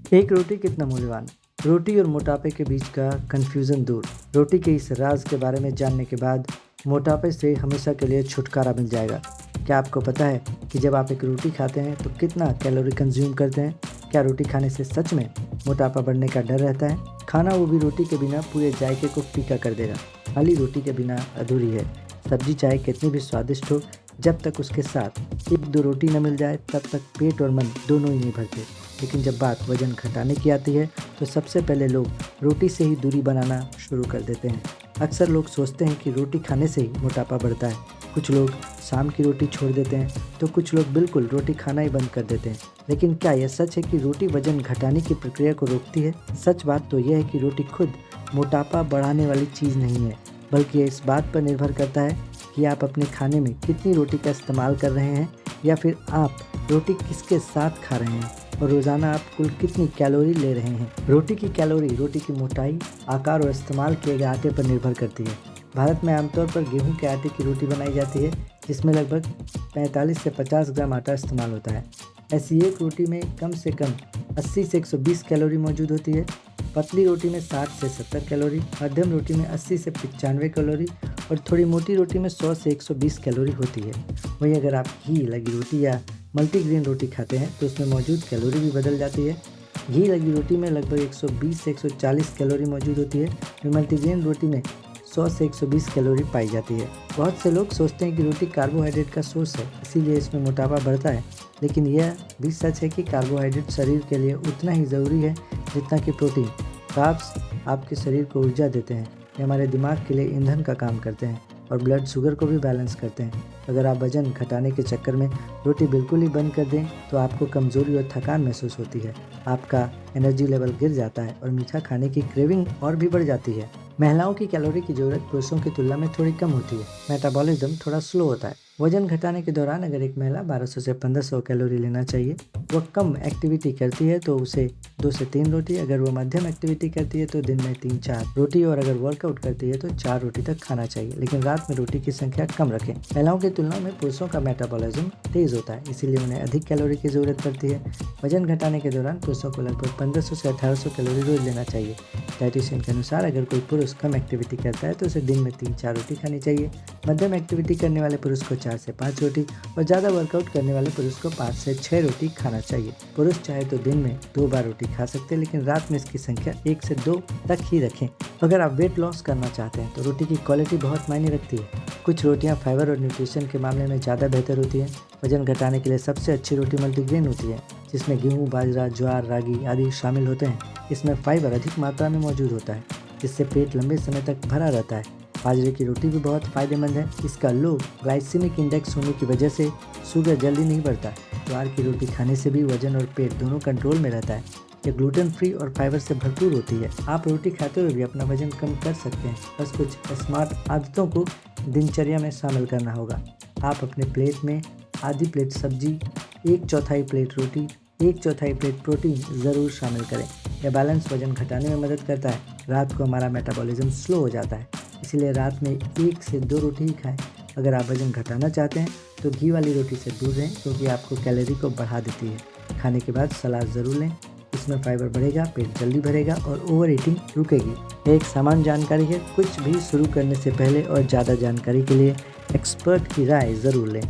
एक रोटी कितना मूल्यवान? रोटी और मोटापे के बीच का कन्फ्यूज़न दूर। रोटी के इस राज के बारे में जानने के बाद मोटापे से हमेशा के लिए छुटकारा मिल जाएगा। क्या आपको पता है कि जब आप एक रोटी खाते हैं तो कितना कैलोरी कंज्यूम करते हैं? क्या रोटी खाने से सच में मोटापा बढ़ने का डर रहता है? खाना वो भी रोटी के बिना पूरे जायके को फीका कर देगा। खाली रोटी के बिना अधूरी है। सब्जी चाहे कितनी भी स्वादिष्ट हो, जब तक उसके साथ एक दो रोटी न मिल जाए तब तक पेट और मन दोनों ही नहीं भरते। लेकिन जब बात वजन घटाने की आती है तो सबसे पहले लोग रोटी से ही दूरी बनाना शुरू कर देते हैं। अक्सर लोग सोचते हैं कि रोटी खाने से ही मोटापा बढ़ता है। कुछ लोग शाम की रोटी छोड़ देते हैं तो कुछ लोग बिल्कुल रोटी खाना ही बंद कर देते हैं। लेकिन क्या यह सच है कि रोटी वजन घटाने की प्रक्रिया को रोकती है? सच बात तो यह है कि रोटी खुद मोटापा बढ़ाने वाली चीज़ नहीं है, बल्कि यह इस बात पर निर्भर करता है कि आप अपने खाने में कितनी रोटी का इस्तेमाल कर रहे हैं, या फिर आप रोटी किसके साथ खा रहे हैं और रोज़ाना आप कुल कितनी कैलोरी ले रहे हैं। रोटी की कैलोरी रोटी की मोटाई, आकार और इस्तेमाल किए गए आटे पर निर्भर करती है। भारत में आमतौर पर गेहूं के आटे की रोटी बनाई जाती है, जिसमें लगभग 45 से 50 ग्राम आटा इस्तेमाल होता है। ऐसी एक रोटी में कम से कम 80 से 120 कैलोरी मौजूद होती है। पतली रोटी में 60 से 70 कैलोरी, मध्यम रोटी में 80 से 95 कैलोरी और थोड़ी मोटी रोटी में 100 से 120 कैलोरी होती है। वहीं अगर आप घी लगी रोटी या मल्टीग्रेन रोटी खाते हैं तो उसमें मौजूद कैलोरी भी बदल जाती है। घी लगी रोटी में लगभग 120 से 140 कैलोरी मौजूद होती है, वहीं मल्टीग्रेन रोटी में 100 से 120 कैलोरी पाई जाती है। बहुत से लोग सोचते हैं कि रोटी कार्बोहाइड्रेट का सोर्स है, इसीलिए इसमें मोटापा बढ़ता है। लेकिन यह भी सच है कि कार्बोहाइड्रेट शरीर के लिए उतना ही ज़रूरी है जितना कि प्रोटीन। कार्ब्स आपके शरीर को ऊर्जा देते हैं, ये हमारे दिमाग के लिए ईंधन का काम करते हैं और ब्लड शुगर को भी बैलेंस करते हैं। अगर आप वजन घटाने के चक्कर में रोटी बिल्कुल ही बंद कर दें तो आपको कमज़ोरी और थकान महसूस होती है, आपका एनर्जी लेवल गिर जाता है और मीठा खाने की क्रेविंग और भी बढ़ जाती है। महिलाओं की कैलोरी की ज़रूरत पुरुषों की तुलना में थोड़ी कम होती है। मेटाबॉलिज्म थोड़ा स्लो होता है। वजन घटाने के दौरान अगर एक महिला 1200 से 1500 कैलोरी लेना चाहिए, वह कम एक्टिविटी करती है तो उसे 2 से 3 रोटी, अगर वो मध्यम एक्टिविटी करती है तो दिन में 3-4 रोटी, और अगर वर्कआउट करती है तो 4 रोटी तक खाना चाहिए। लेकिन रात में रोटी की संख्या कम रखें। महिलाओं की तुलना में पुरुषों का मेटाबॉलिज्म तेज़ होता है, इसीलिए उन्हें अधिक कैलोरी की ज़रूरत पड़ती है। वजन घटाने के दौरान पुरुषों को लगभग 1500 से 1800 कैलोरी रोज लेना चाहिए। डाइटिशियन के अनुसार अगर कोई पुरुष कम एक्टिविटी करता है तो उसे दिन में 3-4 रोटी खानी चाहिए। मध्यम एक्टिविटी करने वाले पुरुष को 4 से 5 रोटी और ज़्यादा वर्कआउट करने वाले पुरुष को 5 से 6 रोटी खाना चाहिए। पुरुष चाहे तो दिन में 2 बार रोटी खा सकते हैं, लेकिन रात में इसकी संख्या 1 से 2 तक ही रखें। अगर आप वेट लॉस करना चाहते हैं तो रोटी की क्वालिटी बहुत मायने रखती है। कुछ रोटियां फाइबर और न्यूट्रिशन के मामले में ज़्यादा बेहतर होती हैं। वजन घटाने के लिए सबसे अच्छी रोटी मल्टीग्रेन होती है, जिसमें गेहूँ, बाजरा, ज्वार, रागी आदि शामिल होते हैं। इसमें फाइबर अधिक मात्रा में मौजूद होता है, जिससे पेट लंबे समय तक भरा रहता है। बाजरे की रोटी भी बहुत फायदेमंद है। इसका लो ग्लाइसेमिक इंडेक्स होने की वजह से शुगर जल्दी नहीं बढ़ता। ज्वार की रोटी खाने से भी वजन और पेट दोनों कंट्रोल में रहता है। ये ग्लूटेन फ्री और फाइबर से भरपूर होती है। आप रोटी खाते हुए भी अपना वजन कम कर सकते हैं, बस कुछ स्मार्ट आदतों को दिनचर्या में शामिल करना होगा। आप अपने प्लेट में आधी प्लेट सब्जी, 1/4 प्लेट रोटी, 1/4 प्लेट प्रोटीन ज़रूर शामिल करें। यह बैलेंस वजन घटाने में मदद करता है। रात को हमारा मेटाबॉलिज्म स्लो हो जाता है, इसीलिए रात में 1 से 2 रोटी ही खाएं। अगर आप वजन घटाना चाहते हैं तो घी वाली रोटी से दूर रहें, क्योंकि आपको कैलोरी को बढ़ा देती है। खाने के बाद सलाद ज़रूर लें, इसमें फाइबर बढ़ेगा, पेट जल्दी भरेगा और ओवर ईटिंग रुकेगी। एक सामान्य जानकारी है, कुछ भी शुरू करने से पहले और ज़्यादा जानकारी के लिए एक्सपर्ट की राय ज़रूर लें।